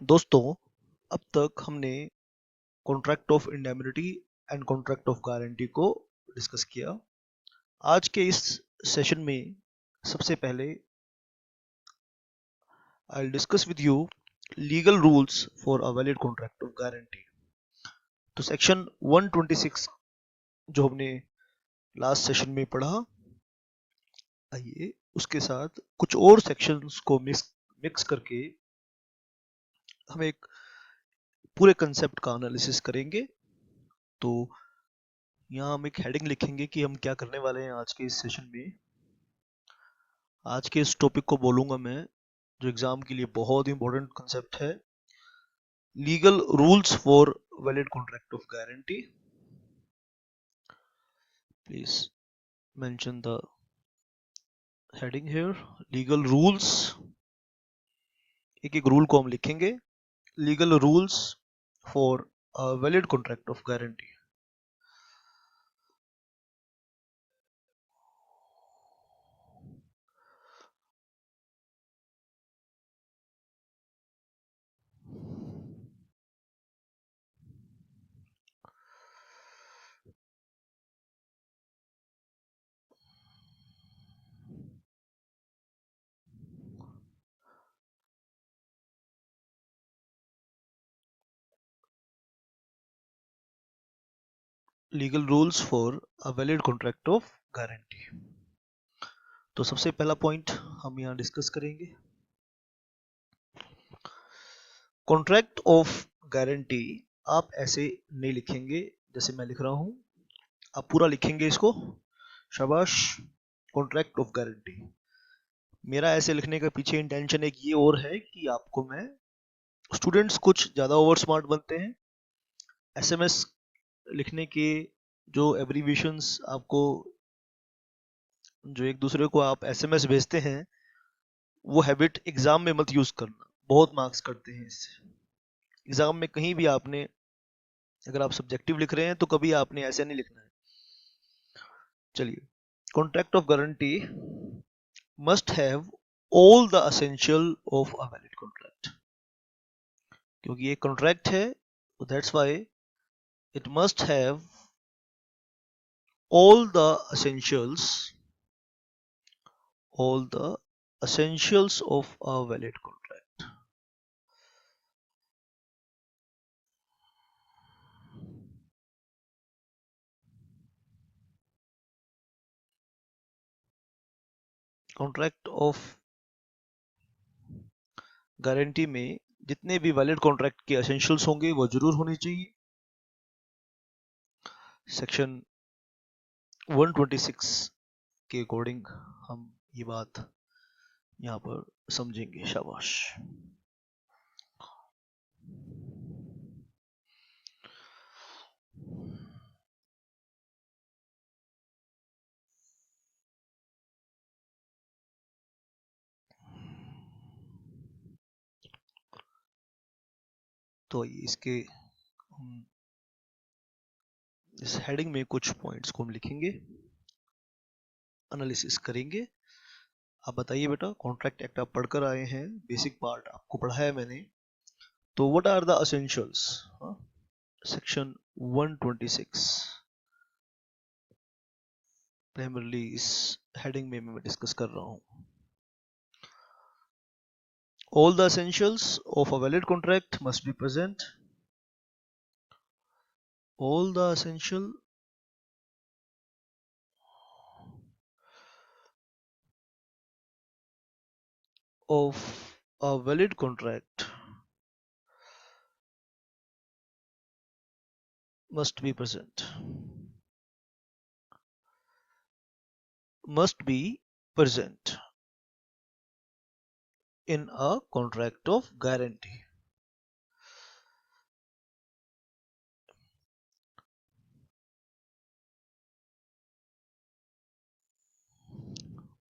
दोस्तों, अब तक हमने contract of indemnity and contract of guarantee को डिस्कस किया। आज के इस सेशन में सबसे पहले I will discuss with you legal rules for a valid contract of guarantee. तो सेक्शन 126 जो हमने लास्ट सेशन में पढ़ा, आइए उसके साथ कुछ और सेक्शंस को मिक्स करके हम एक पूरे कंसेप्ट का एनालिसिस करेंगे। तो यहाँ हम एक हेडिंग लिखेंगे कि हम क्या करने वाले हैं आज के इस सेशन में। आज के इस टॉपिक को बोलूँगा मैं, जो एग्ज़ाम के लिए बहुत इंपॉर्टेंट कंसेप्ट है, legal rules for valid contract of guarantee. Please mention the heading here, legal rules. एक एक रूल को हम लिखेंगे, legal rules for a valid contract of guarantee. Legal rules for a valid contract of guarantee. तो सबसे पहला point हम यहाँ डिस्कस करेंगे, कॉन्ट्रैक्ट ऑफ गारंटी। आप ऐसे नहीं लिखेंगे जैसे मैं लिख रहा हूं, आप पूरा लिखेंगे इसको। शाबाश। Contract of guarantee. मेरा ऐसे लिखने का पीछे इंटेंशन एक ये और है कि आपको मैं, स्टूडेंट्स कुछ ज़्यादा ओवर स्मार्ट बनते हैं, एसएमएस लिखने के जो एब्रीविएशंस आपको, जो एक दूसरे को आप एसएमएस भेजते हैं, वो हैबिट एग्जाम में मत यूज करना, बहुत मार्क्स कटते हैं इससे। एग्जाम में कहीं भी आपने, अगर आप सब्जेक्टिव लिख रहे हैं तो कभी आपने ऐसे नहीं लिखना है। चलिए, contract of guarantee must have all the essential of a valid contract. क्योंकि ये कॉन्ट्रैक्ट है, that's why it must have all the essentials all the essentials of a valid contract. Contract of guarantee में जितने भी valid contract के essentials होंगे वो जरूर होने चाहिए। सेक्शन 126 के अकॉर्डिंग हम ये बात यहाँ पर समझेंगे। शाबाश। तो इसके इस हेडिंग में कुछ पॉइंट्स को हम लिखेंगे, एनालिसिस करेंगे। आप बताइए बेटा, कॉन्ट्रैक्ट एक्ट आप पढ़कर आए हैं, बेसिक पार्ट आपको पढ़ाया मैंने, तो what are the essentials. Section 126 primarily इस हेडिंग में मैं डिस्कस कर रहा हूं। All the essentials of a valid contract must be present. All the essential of a valid contract must be present. Must be present in a contract of guarantee.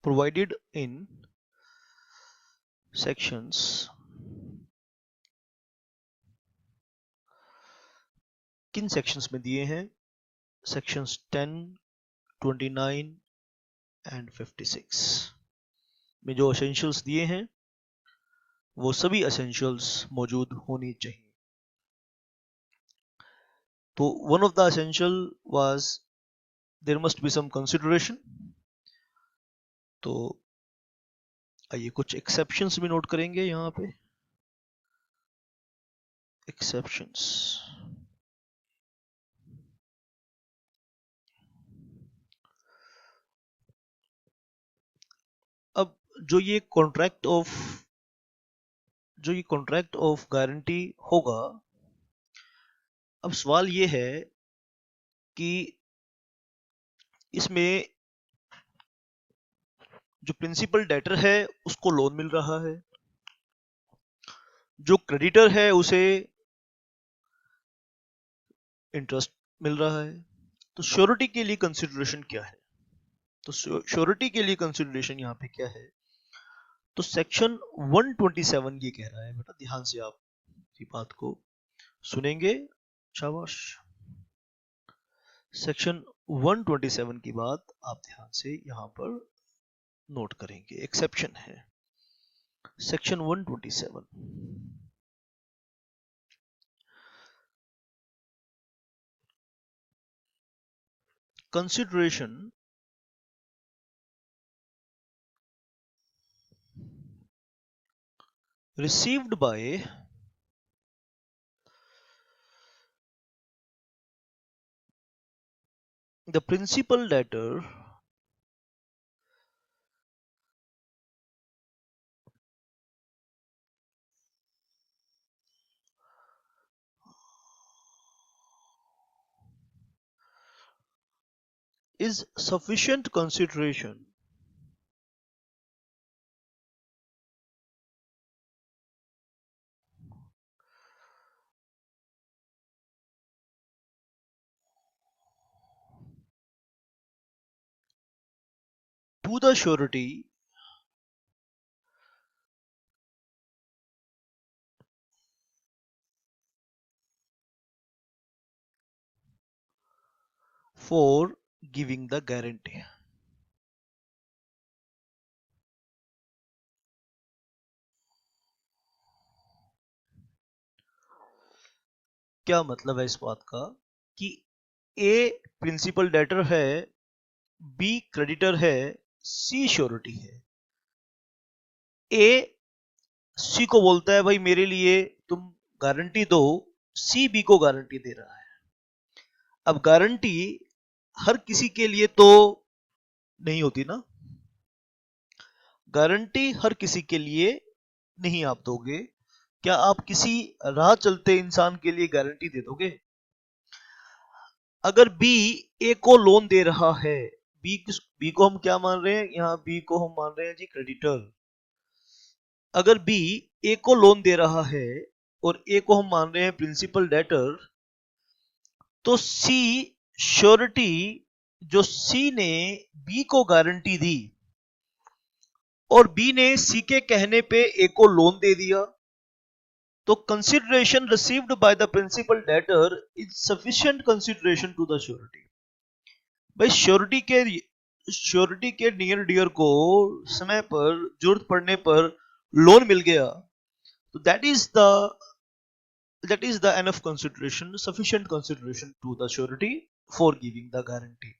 Provided in sections, किन sections में दिए हैं? Sections 10, 29 and 56 में जो essentials दिए हैं वो सभी एसेंशियल्स मौजूद होनी चाहिए। तो one of the essential was there must be some consideration. तो आइए कुछ एक्सेप्शंस भी नोट करेंगे यहाँ पे। एक्सेप्शंस, अब जो ये कॉन्ट्रैक्ट ऑफ गारंटी होगा, अब सवाल ये है कि इसमें जो प्रिंसिपल डेटर है उसको लोन मिल रहा है, जो क्रेडिटर है उसे इंटरेस्ट मिल रहा है। तो श्योरिटी के लिए कंसिडरेशन क्या है? तो श्योरिटी के लिए कंसिडरेशन यहाँ पे क्या है? तो सेक्शन 127 ये कह रहा है, बेटा ध्यान से आप ये बात को सुनेंगे, शाबाश। सेक्शन 127 की बात आप ध्यान से यहाँ पर नोट करेंगे। एक्सेप्शन है section 127। consideration received by the principal debtor is sufficient consideration to the surety for giving the guarantee। क्या मतलब है इस बात का कि ए प्रिंसिपल डेटर है, बी क्रेडिटर है, सी श्योरिटी है। ए सी को बोलता है भाई मेरे लिए तुम गारंटी दो, सी बी को गारंटी दे रहा है। अब गारंटी हर किसी के लिए तो नहीं होती ना, गारंटी हर किसी के लिए नहीं आप दोगे। क्या आप किसी राह चलते इंसान के लिए गारंटी दे दोगे? अगर बी ए को लोन दे रहा है, बी को हम क्या मान रहे हैं यहाँ? बी को हम मान रहे हैं जी क्रेडिटर। अगर बी ए को लोन दे रहा है और ए को हम मान रहे हैं प्रिंसिपल डेटर, तो सी श्योरिटी, जो सी ने बी को गारंटी दी और बी ने सी के कहने पे ए को लोन दे दिया, तो consideration received by the principal debtor is sufficient consideration to the surety. भाई श्योरिटी के नियर डियर को समय पर जरूरत पड़ने पर लोन मिल गया, तो that is the enough consideration, sufficient consideration to the surety for giving the guarantee.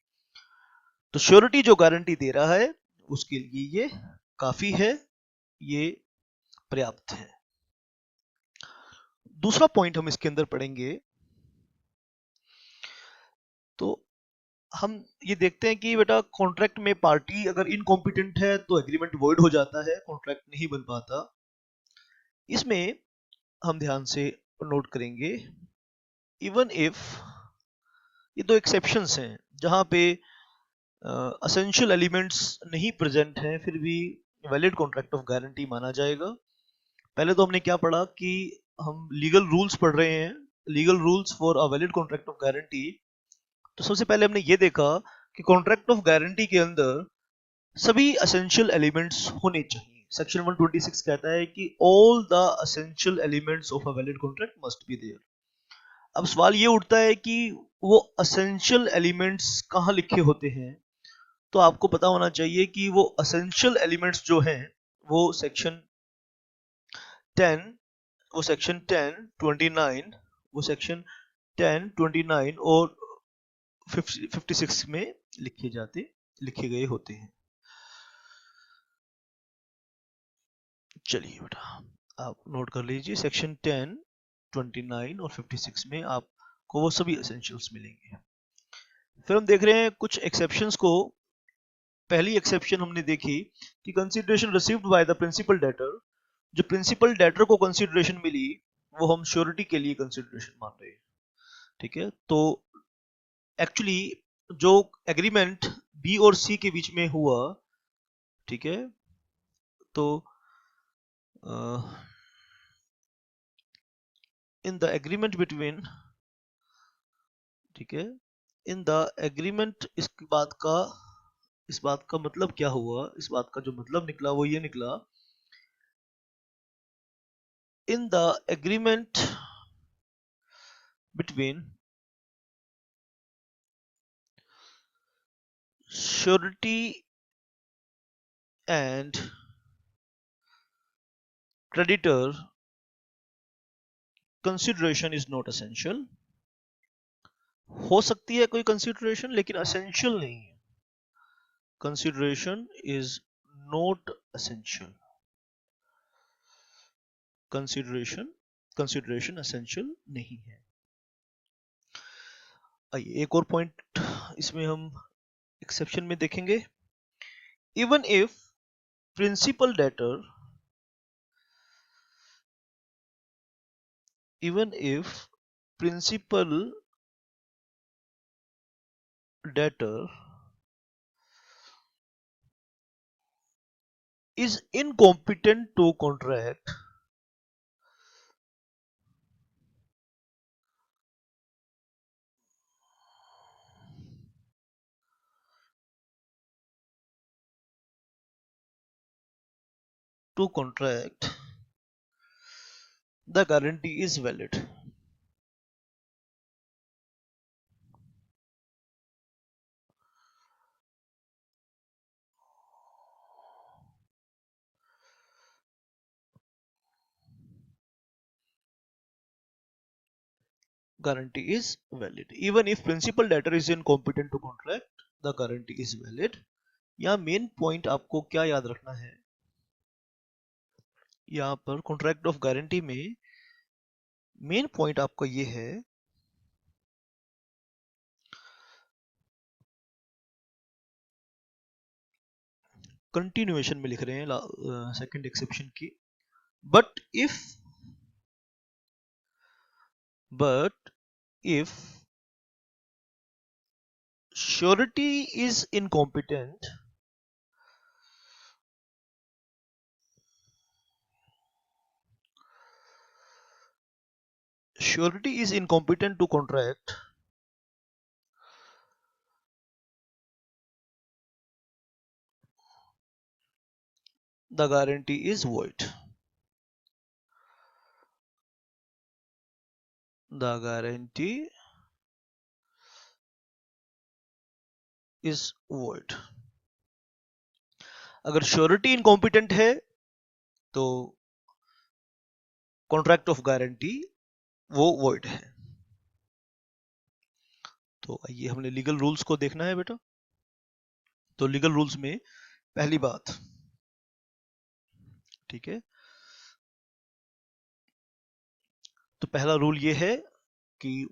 तो श्योरिटी जो गारंटी दे रहा है उसके लिए ये काफी है, ये पर्याप्त है। दूसरा पॉइंट हम इसके अंदर पढ़ेंगे, तो हम ये देखते हैं कि बेटा कॉन्ट्रैक्ट में पार्टी अगर इनकॉम्पिटेंट है तो एग्रीमेंट वॉइड हो जाता है, कॉन्ट्रैक्ट नहीं बन पाता। इसमें हम ध्यान से नोट करेंगे, इवन इफ, ये दो एक्सेप्शंस हैं जहां पे असेंशियल एलिमेंट्स नहीं प्रेजेंट हैं, फिर भी वैलिड कॉन्ट्रैक्ट ऑफ गारंटी माना जाएगा। पहले तो हमने क्या पढ़ा कि हम लीगल रूल्स पढ़ रहे हैं, legal rules for a valid contract of guarantee. तो सबसे पहले हमने ये देखा कि कॉन्ट्रैक्ट ऑफ गारंटी के अंदर सभी एसेंशियल एलिमेंट्स होने चाहिए। सेक्शन 126 कहता है कि all the essential elements of a valid contract must be there. अब सवाल ये उठता है कि वो एसेंशियल एलिमेंट्स कहाँ लिखे होते हैं? तो आपको पता होना चाहिए कि वो एसेंशियल एलिमेंट्स जो हैं वो सेक्शन 10 वो सेक्शन 10, 29 वो सेक्शन 10, 29 और 56 में लिखे गए होते हैं। चलिए बेटा आप नोट कर लीजिए, सेक्शन 10, 29 और 56 में आपको वो सभी एसेंशियल्स मिलेंगे। फिर हम देख रहे हैं कुछ एक्सेप्शंस को। पहली एक्सेप्शन हमने देखी कि consideration received by the principal debtor, जो प्रिंसिपल डेटर को कंसीडरेशन मिली वो हम श्योरिटी के लिए कंसीडरेशन मान रहे हैं। ठीक है, तो एक्चुअली जो एग्रीमेंट बी और सी के बीच में हुआ, ठीक है, तो इन द एग्रीमेंट बिटवीन, ठीक है, इन द एग्रीमेंट, इस बात का मतलब क्या हुआ, इस बात का जो मतलब निकला वो ये निकला, in the agreement between surety and creditor, consideration is not essential। हो सकती है कोई कंसिडरेशन लेकिन essential नहीं है। consideration is not essential। consideration essential नहीं है। आइए एक और पॉइंट इसमें हम एक्सेप्शन में देखेंगे। even if principal debtor is incompetent to contract the guarantee is valid। guarantee is valid even if principal debtor is incompetent to contract, the guarantee is valid। यहाँ मेन पॉइंट आपको क्या याद रखना है, यहाँ पर कॉन्ट्रैक्ट ऑफ गारंटी में main point आपका ये है कंटिन्यूएशन में लिख रहे हैं सेकंड एक्सेप्शन की, but if surety is incompetent, to contract, the guarantee is void। the guarantee is void। अगर श्योरिटी इनकॉम्पिटेंट है तो कॉन्ट्रैक्ट ऑफ गारंटी वो वॉइड है। तो आइए हमने लीगल रूल्स को देखना है बेटा। तो लीगल रूल्स में पहली बात, ठीक है, तो पहला रूल ये है कि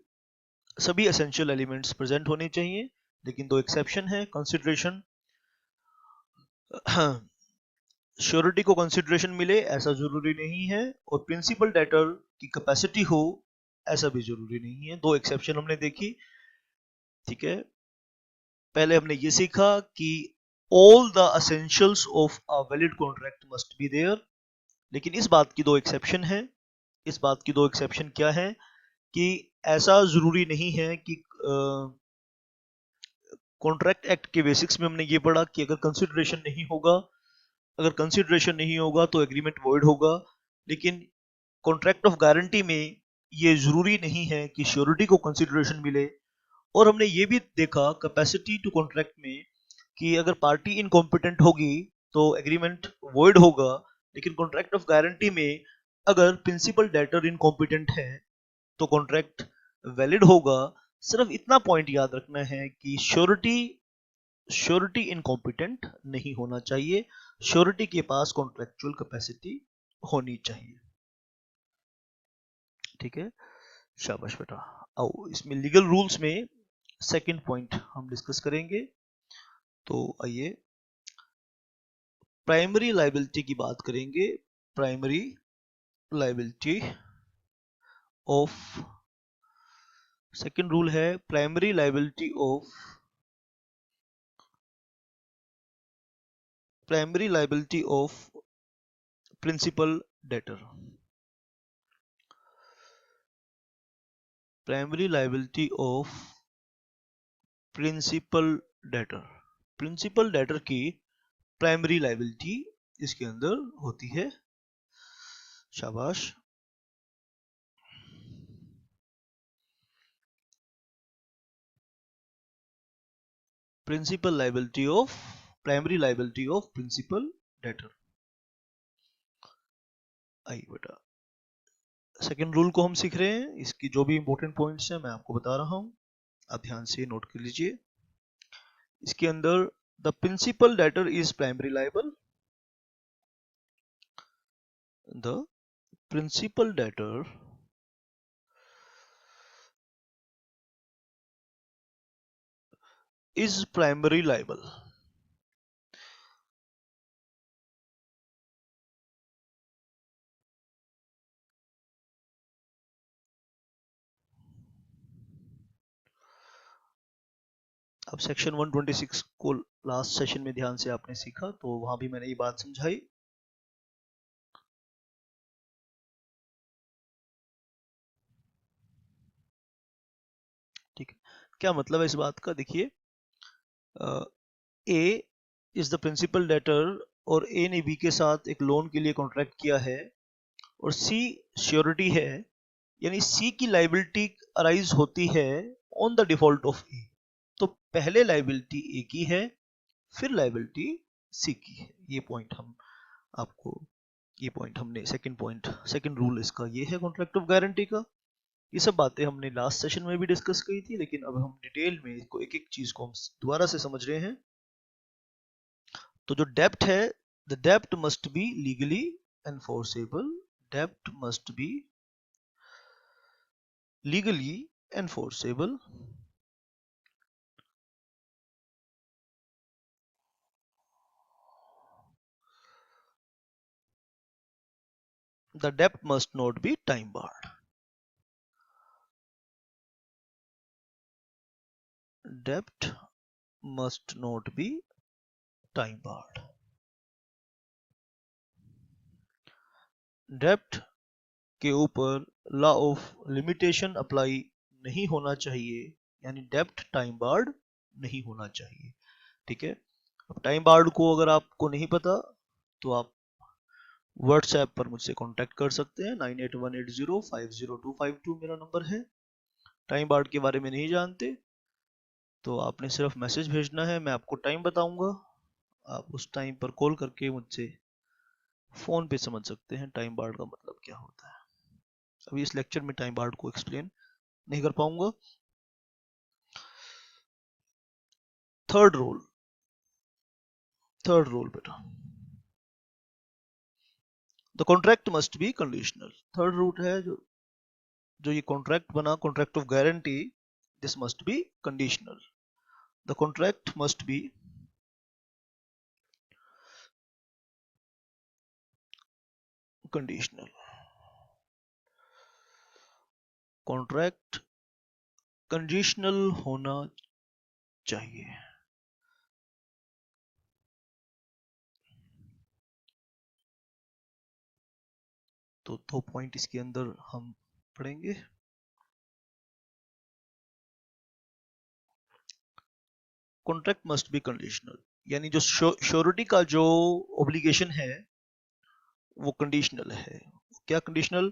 सभी एसेंशियल एलिमेंट्स प्रेजेंट होने चाहिए, लेकिन दो एक्सेप्शन है। कंसिडरेशन, श्योरिटी को कंसिडरेशन मिले ऐसा जरूरी नहीं है, और प्रिंसिपल डेटर की कैपेसिटी हो ऐसा भी जरूरी नहीं है। दो एक्सेप्शन हमने देखी, ठीक है। पहले हमने ये सीखा कि all the essentials of a valid contract must be there, लेकिन इस बात की दो एक्सेप्शन है। इस बात की दो एक्सेप्शन क्या है कि ऐसा जरूरी नहीं है कि कॉन्ट्रैक्ट एक्ट के बेसिक्स में हमने ये पढ़ा कि अगर कंसिडरेशन नहीं होगा तो एग्रीमेंट वॉइड होगा, लेकिन कॉन्ट्रैक्ट ऑफ गारंटी में ये जरूरी नहीं है कि श्योरिटी को कंसिडरेशन मिले। और हमने ये भी देखा कैपेसिटी टू कॉन्ट्रैक्ट में कि अगर पार्टी इनकॉम्पिटेंट होगी तो एग्रीमेंट वॉइड होगा, लेकिन कॉन्ट्रैक्ट ऑफ गारंटी में अगर प्रिंसिपल डेटर इनकॉम्पिटेंट है तो कॉन्ट्रैक्ट वैलिड होगा। सिर्फ इतना पॉइंट याद रखना है कि श्योरिटी इनकॉम्पिटेंट नहीं होना चाहिए, श्योरिटी के पास कॉन्ट्रेक्चुअल कैपेसिटी होनी चाहिए। ठीक है, शाबाश बेटा। आओ इसमें लीगल रूल्स में सेकंड पॉइंट हम डिस्कस करेंगे। तो आइए प्राइमरी लायबिलिटी की बात करेंगे। Primary liability of, second rule है primary liability of principal debtor. Primary liability of principal debtor, principal debtor की प्राइमरी लायबिलिटी इसके अंदर होती है। शाबाश। Principal liability of, primary liability of principal debtor. आइए बेटा सेकेंड रूल को हम सीख रहे हैं। इसकी जो भी इंपॉर्टेंट पॉइंट्स हैं मैं आपको बता रहा हूं, आप ध्यान से नोट कर लीजिए। इसके अंदर the principal debtor is primary liable, the principal debtor is primary liable। अब सेक्शन 126 को लास्ट सेशन में ध्यान से आपने सीखा, तो वहां भी मैंने ये बात समझाई। ठीक है, क्या मतलब है इस बात का? देखिए, ए इज द प्रिंसिपल डेटर और ए ने बी के साथ एक लोन के लिए कॉन्ट्रैक्ट किया है और सी श्योरिटी है, यानी सी की लाइबिलिटी अराइज होती है ऑन द डिफॉल्ट ऑफ ए। तो पहले लाइबिलिटी ए की है, फिर लाइबिलिटी सी की है। ये पॉइंट हम आपको, ये पॉइंट हमने सेकंड रूल इसका ये है कॉन्ट्रैक्ट ऑफ गारंटी का। ये सब बातें हमने लास्ट सेशन में भी डिस्कस की थी, लेकिन अब हम डिटेल में इसको एक एक चीज को हम दोबारा से समझ रहे हैं। तो जो डेब्ट है, द डेब्ट मस्ट बी लीगली एनफोर्सेबल, डेब्ट must be legally enforceable, the debt must not be time barred, debt must not be time barred, डेब्ट के ऊपर लॉ ऑफ लिमिटेशन अप्लाई नहीं होना चाहिए, यानी डेब्ट टाइम बार्ड नहीं होना चाहिए। ठीक है, अब टाइम बार्ड को अगर आपको नहीं पता तो आप व्हाट्सएप पर मुझसे कांटेक्ट कर सकते हैं, 9818050252 मेरा नंबर है। टाइम बार्ड के बारे में नहीं जानते तो आपने सिर्फ मैसेज भेजना है, मैं आपको टाइम बताऊंगा, आप उस टाइम पर कॉल करके मुझसे फोन पे समझ सकते हैं टाइम बार्ड का मतलब क्या होता है। अभी इस लेक्चर में टाइम बार्ड को एक्सप्लेन नहीं कर पाऊंगा। थर्ड रूल बेटा, the contract must B conditional. Third rule है जो ये कॉन्ट्रैक्ट बना, contract of guarantee, this must be conditional. The contract must B conditional, contract conditional होना चाहिए। तो 2 पॉइंट इसके अंदर हम पढ़ेंगे। कॉन्ट्रैक्ट मस्ट बी कंडीशनल, यानी जो श्योरिटी का जो ऑब्लिगेशन है वो कंडीशनल है। क्या कंडीशनल?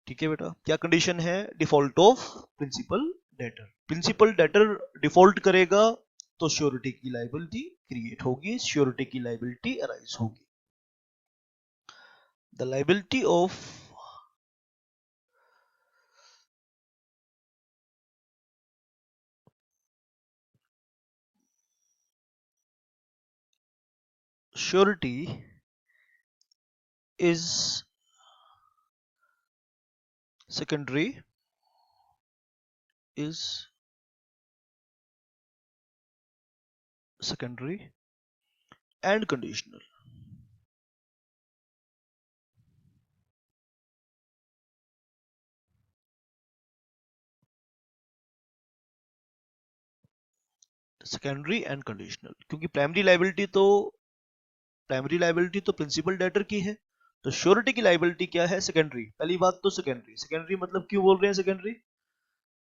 ठीक है बेटा, क्या कंडीशन है? Default of principal debtor. Principal debtor default करेगा तो श्योरिटी की लायबिलिटी क्रिएट होगी, श्योरिटी की लायबिलिटी अराइज होगी। The liability of surety is secondary is secondary and conditional. Secondary and conditional, क्योंकि प्राइमरी लाइबिलिटी तो प्रिंसिपल डेटर की है, तो श्योरिटी की लाइबिलिटी क्या है? सेकेंडरी। पहली बात तो सेकेंडरी, सेकेंडरी मतलब क्यों बोल रहे हैं सेकेंडरी?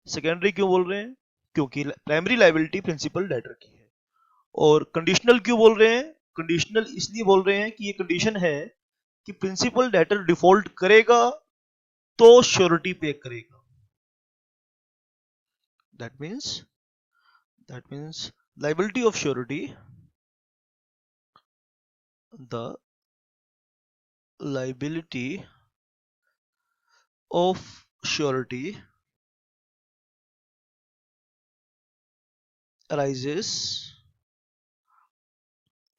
सेकेंडरी क्यों बोल रहे हैं? क्योंकि प्राइमरी लाइबिलिटी प्रिंसिपल डेटर की है। और कंडीशनल क्यों बोल रहे हैं? कंडीशनल इसलिए बोल रहे हैं कि ये कंडीशन है कि प्रिंसिपल डेटर डिफॉल्ट करेगा तो श्योरिटी पे करेगा। That means liability of surety, the liability of surety arises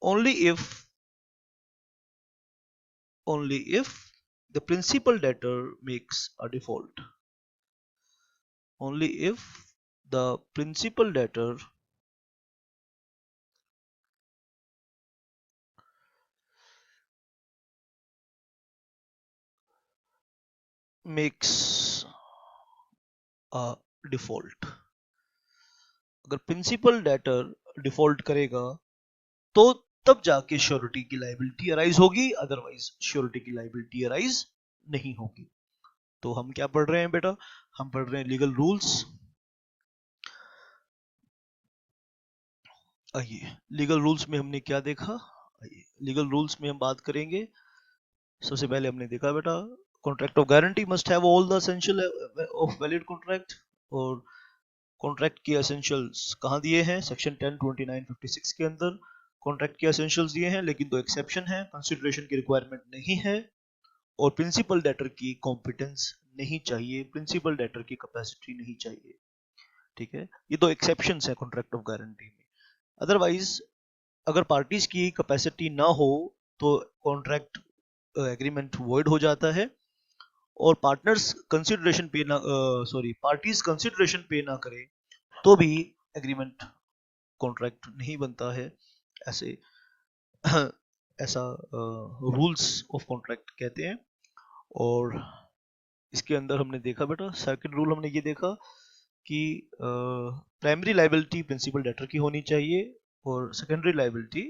only if the principal debtor makes a default. Only if the principal debtor makes a default. अगर principal debtor default करेगा तो तब जाके surety की liability arise होगी, otherwise surety की liability arise नहीं होगी। तो हम क्या पढ़ रहे हैं बेटा? हम पढ़ रहे हैं लीगल रूल्स। आइए, लीगल रूल्स में हमने क्या देखा? आइए, लीगल रूल्स में हम बात करेंगे। सबसे पहले हमने देखा बेटा, contract of guarantee must have all the essential of valid contract. और कॉन्ट्रैक्ट के एसेंशियल्स कहाँ दिए हैं? सेक्शन 10, 29, 56 के अंदर कॉन्ट्रैक्ट के एसेंशियल्स दिए हैं, लेकिन दो एक्सेप्शन है। कंसिडरेशन की रिक्वायरमेंट नहीं है और प्रिंसिपल डेटर की कॉम्पिटेंस नहीं चाहिए, प्रिंसिपल डेटर की कैपेसिटी नहीं चाहिए। ठीक है, ये दो एक्सेप्शंस है कॉन्ट्रैक्ट ऑफ गारंटी में। अदरवाइज अगर पार्टीज की कैपेसिटी ना हो तो कॉन्ट्रैक्ट एग्रीमेंट वॉइड हो जाता है और पार्टनर्स कंसिडरेशन पे ना पार्टीज कंसिडरेशन पे ना करें तो भी एग्रीमेंट कॉन्ट्रैक्ट नहीं बनता है। ऐसे ऐसा रूल्स ऑफ कॉन्ट्रैक्ट कहते हैं। और इसके अंदर हमने देखा बेटा, सेकंड रूल हमने ये देखा कि प्राइमरी लाइबिलिटी प्रिंसिपल डेटर की होनी चाहिए और सेकेंडरी लाइबिलिटी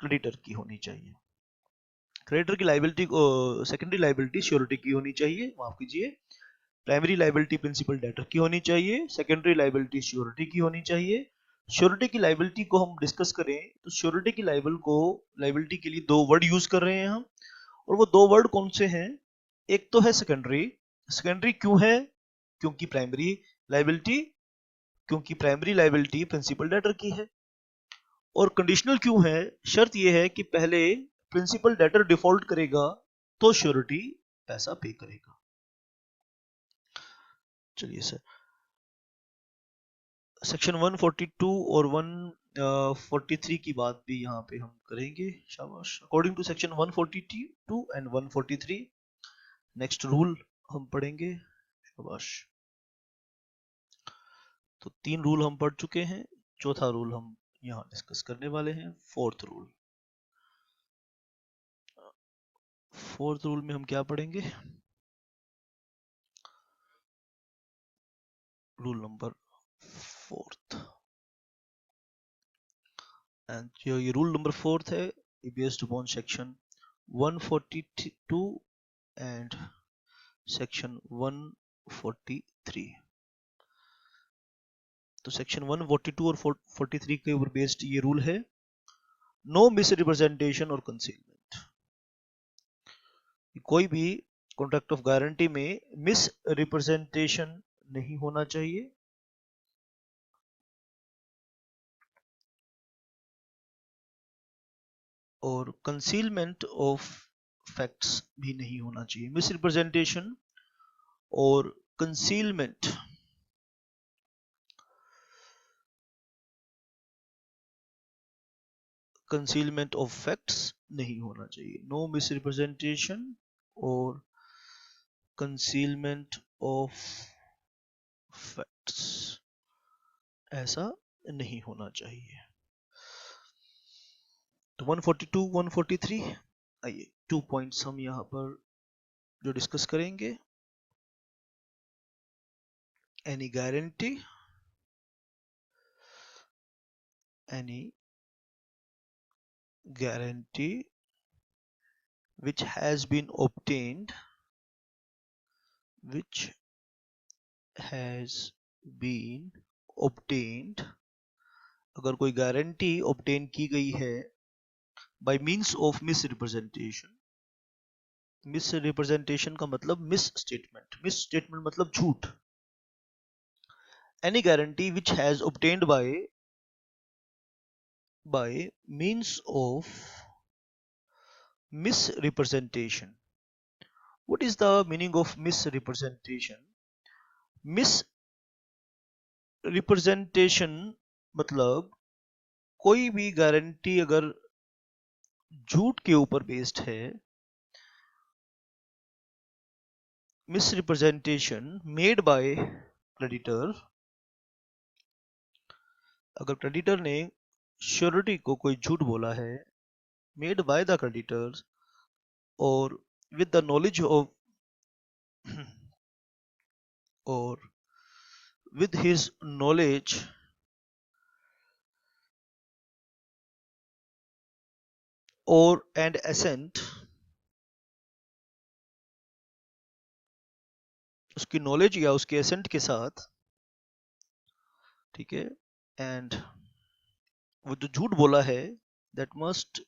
क्रेडिटर की होनी चाहिए। क्रेडिटर की लाइबिलिटी सेकेंडरी लाइबिलिटी श्योरिटी की होनी चाहिए, माफ कीजिए, प्राइमरी लाइबिलिटी प्रिंसिपल डेटर की होनी चाहिए, सेकेंडरी लाइबिलिटी श्योरिटी की होनी चाहिए। श्योरिटी की लाइबिलिटी को हम डिस्कस करें तो श्योरिटी की लाइबिलिटी के लिए दो वर्ड यूज कर रहे हैं हम, और वो दो वर्ड कौन से हैं? एक तो है सेकेंडरी। सेकेंडरी क्यों है? क्योंकि प्राइमरी लाइबिलिटी प्रिंसिपल डेटर की है। और कंडीशनल क्यों है? शर्त यह है कि पहले प्रिंसिपल डेटर डिफॉल्ट करेगा तो श्योरिटी पैसा पे करेगा। चलिए सर, सेक्शन 142 और 143 की बात भी यहाँ पे हम करेंगे। शाबाश। According to section 142 and 143 next rule हम पढ़ेंगे। शाबाश। तो तीन रूल हम पढ़ चुके हैं, चौथा रूल हम यहाँ डिस्कस करने वाले हैं। फोर्थ रूल में हम क्या पढ़ेंगे? Rule number fourth. एंड जो ये रूल नंबर फोर्थ है, based upon section 142 and section 143। तो सेक्शन 142 और 43 के ऊपर बेस्ड ये रूल है, नो मिस रिप्रेजेंटेशन और कंसीलमेंट। कोई भी कॉन्ट्रैक्ट ऑफ गारंटी में मिस रिप्रेजेंटेशन नहीं होना चाहिए और कंसीलमेंट ऑफ फैक्ट्स भी नहीं होना चाहिए। मिसरिप्रेजेंटेशन और कंसीलमेंट ऑफ फैक्ट्स नहीं होना चाहिए। नो मिसरिप्रेजेंटेशन और कंसीलमेंट ऑफ फैक्ट्स, ऐसा नहीं होना चाहिए। तो 142 143, आइए 2 पॉइंट्स हम यहाँ पर जो डिस्कस करेंगे। any guarantee any guarantee which has been obtained which has been obtained, अगर कोई गारंटी ऑब्टेन की गई है by means of misrepresentation. Misrepresentation का मतलब मिस स्टेटमेंट मतलब झूठ। Any guarantee which has obtained by means of misrepresentation. What is the meaning of misrepresentation? Misrepresentation मतलब कोई भी गारंटी अगर झूठ के ऊपर बेस्ड है, मिसरिप्रेजेंटेशन मेड बाय क्रेडिटर, अगर क्रेडिटर ने श्योरिटी को कोई झूठ बोला है, मेड बाय द क्रेडिटर्स और विद द नॉलेज ऑफ और with his knowledge or and assent, उसकी नॉलेज या उसके एसेंट के साथ, ठीक है, एंड वो जो झूठ बोला है that must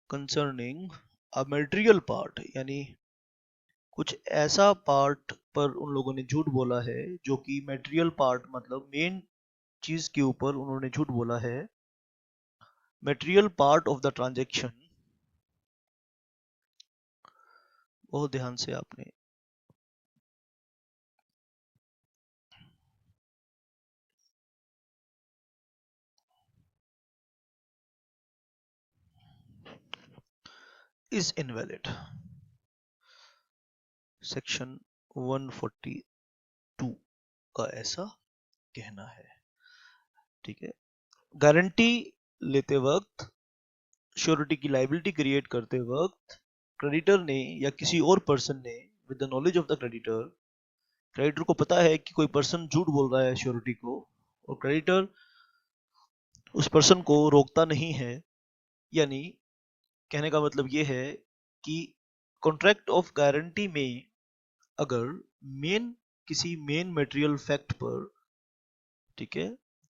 concerning a material part, यानी कुछ ऐसा पार्ट पर उन लोगों ने झूठ बोला है जो कि मटेरियल पार्ट मतलब मेन चीज के ऊपर उन्होंने झूठ बोला है। Material part of the transaction, बहुत ध्यान से आपने इज इनवैलिड, सेक्शन 142 का ऐसा कहना है। ठीक है, गारंटी लेते वक्त, श्योरिटी की लाइबिलिटी क्रिएट करते वक्त क्रेडिटर ने या किसी और पर्सन ने with the knowledge of the creditor, creditor को पता है कि कोई पर्सन झूठ बोल रहा है श्योरिटी को, और क्रेडिटर उस पर्सन को रोकता नहीं है। यानी कहने का मतलब ये है कि कॉन्ट्रैक्ट ऑफ गारंटी में अगर किसी मेन मटेरियल फैक्ट पर, ठीक है,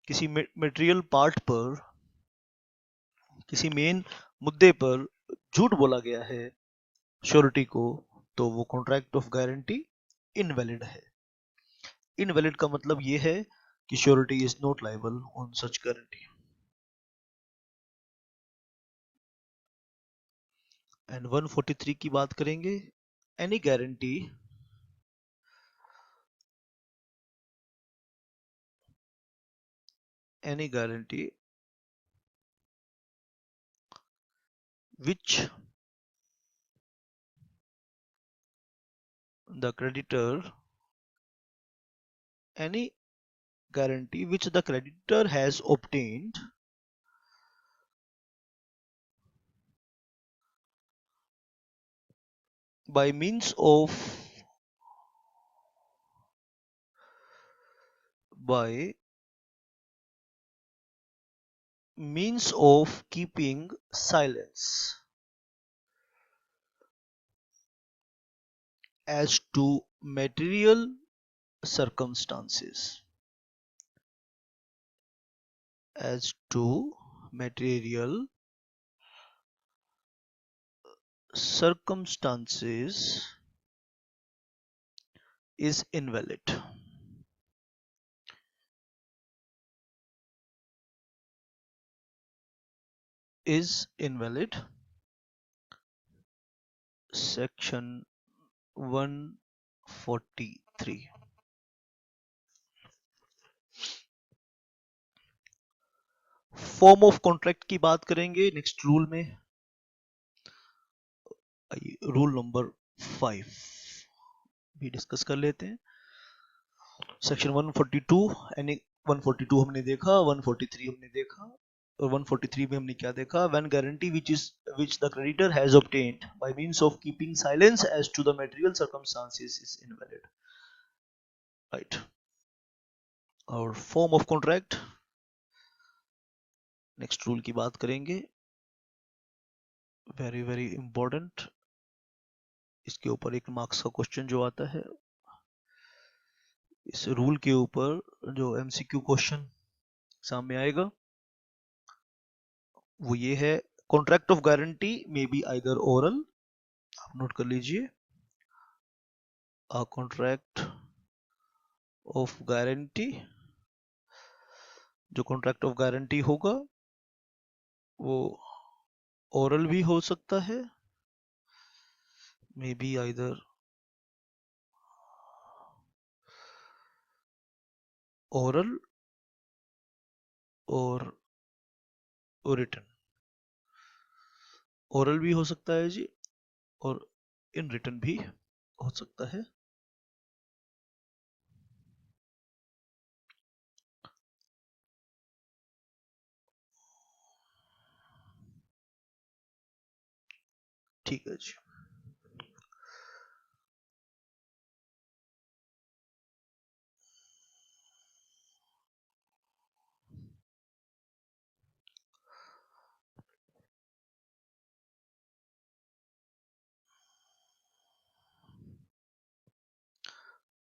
किसी मटेरियल पार्ट पर, किसी मेन मुद्दे पर झूठ बोला गया है श्योरिटी को, तो वो कॉन्ट्रैक्ट ऑफ गारंटी इनवैलिड है। इनवैलिड का मतलब ये है कि surety is not liable on such guarantee. And 143 की बात करेंगे। Any guarantee which the creditor any guarantee which the creditor has obtained by means of keeping silence as to material circumstances, as to material circumstances is invalid. is invalid. Section 143. Form of contract की बात करेंगे next rule में। Rule number 5 भी discuss कर लेते हैं। Section 142 यानी 142 हमने देखा, 143 हमने देखा, और 143 में हमने क्या देखा? When guarantee which the creditor has obtained by means of keeping silence as to the material circumstances is invalid. Right. और form of contract next rule की बात करेंगे। Very very important. इसके ऊपर एक मार्क्स का क्वेश्चन जो आता है, इस रूल के ऊपर जो एमसीक्यू क्वेश्चन सामने आएगा वो ये है, contract of guarantee may be either oral, आप नोट कर लीजिए, अ कॉन्ट्रैक्ट ऑफ गारंटी, जो कॉन्ट्रैक्ट ऑफ गारंटी होगा वो ओरल भी हो सकता है, मे बी आइदर ओरल और रिटन। ओरल भी हो सकता है जी, और इन रिटन भी हो सकता है। ठीक है जी।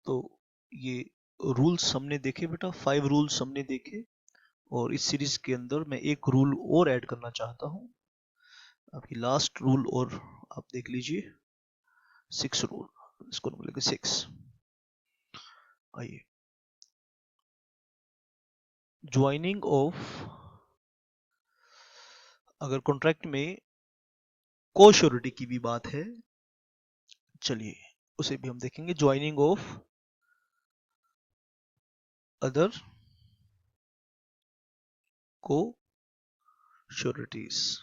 तो ये रूल्स हमने देखे बेटा, 5 रूल्स हमने देखे, और इस सीरीज के अंदर मैं एक रूल और ऐड करना चाहता हूँ, आपकी लास्ट रूल, और आप देख लीजिए 6 रूल, इसको बोलेंगे 6। आइए, ज्वाइनिंग ऑफ, अगर कॉन्ट्रैक्ट में को श्योरिटी की भी बात है, चलिए उसे भी हम देखेंगे। ज्वाइनिंग ऑफ अदर को sureties,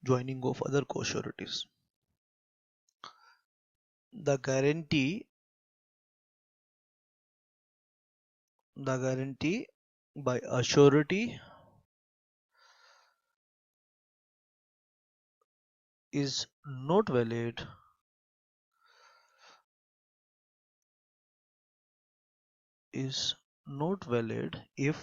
joining of other co-sureties. The guarantee by a surety is not valid if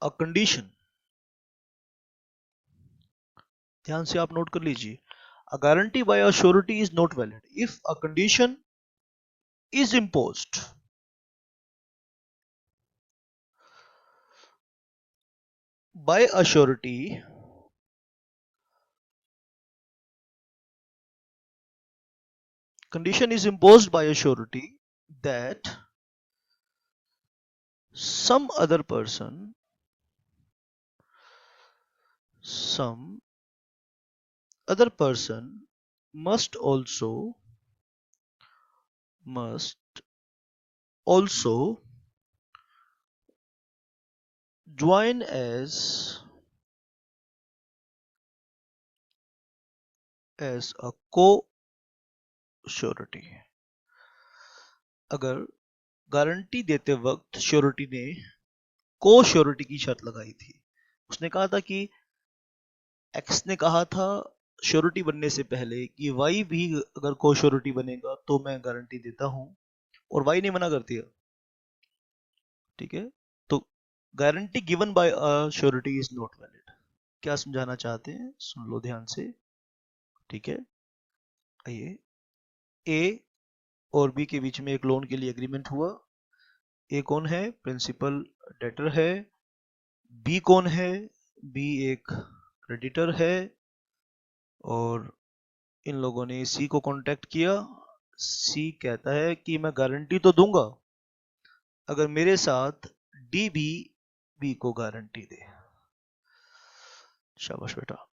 a condition, ध्यान से आप नोट कर लीजिए, a guarantee by a surety is not valid if a condition is imposed by a surety that some other person must also join as a co-surety। अगर guarantee देते वक्त surety ने को श्योरिटी की शर्त लगाई थी, उसने कहा था कि एक्स ने कहा था श्योरिटी बनने से पहले कि वाई भी अगर को श्योरिटी बनेगा तो मैं गारंटी देता हूं, और वाई ने मना कर दिया, ठीक है, तो guarantee given bye a surety is not valid. क्या समझाना चाहते हैं, सुन लो ध्यान से, ठीक है। आइए, ए और बी के बीच में एक लोन के लिए एग्रीमेंट हुआ। ए कौन है? प्रिंसिपल डेटर है। बी कौन है? बी एक क्रेडिटर है और इन लोगों ने सी को कांटेक्ट किया। सी कहता है कि मैं गारंटी तो दूंगा अगर मेरे साथ डी भी बी को गारंटी दे। शाबाश बेटा।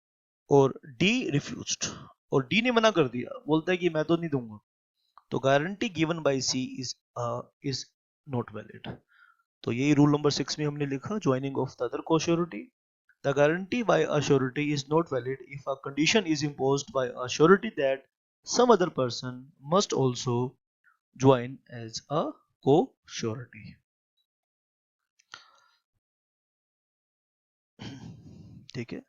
और डी रिफ्यूज्ड, और डी ने मना कर दिया, बोलता है कि मैं तो नहीं दूंगा। तो guarantee given by C is not valid. तो यही रूल नंबर 6 में हमने लिखा, joining of the other co-surety. The guarantee by a surety is not valid if a condition is imposed by a surety that some other person must also join as a co-surety. ठीक है,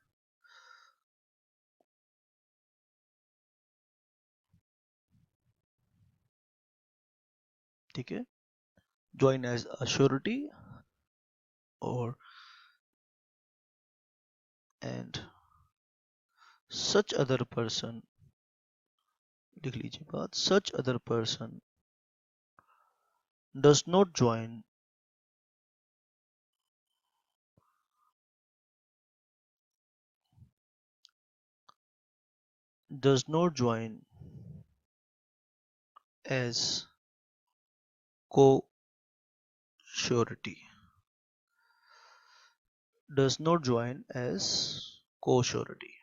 ठीक है, join as a surety or and such other person, लिख लीजिए बात, such other person does not join as co-surety, does not join as co-surety.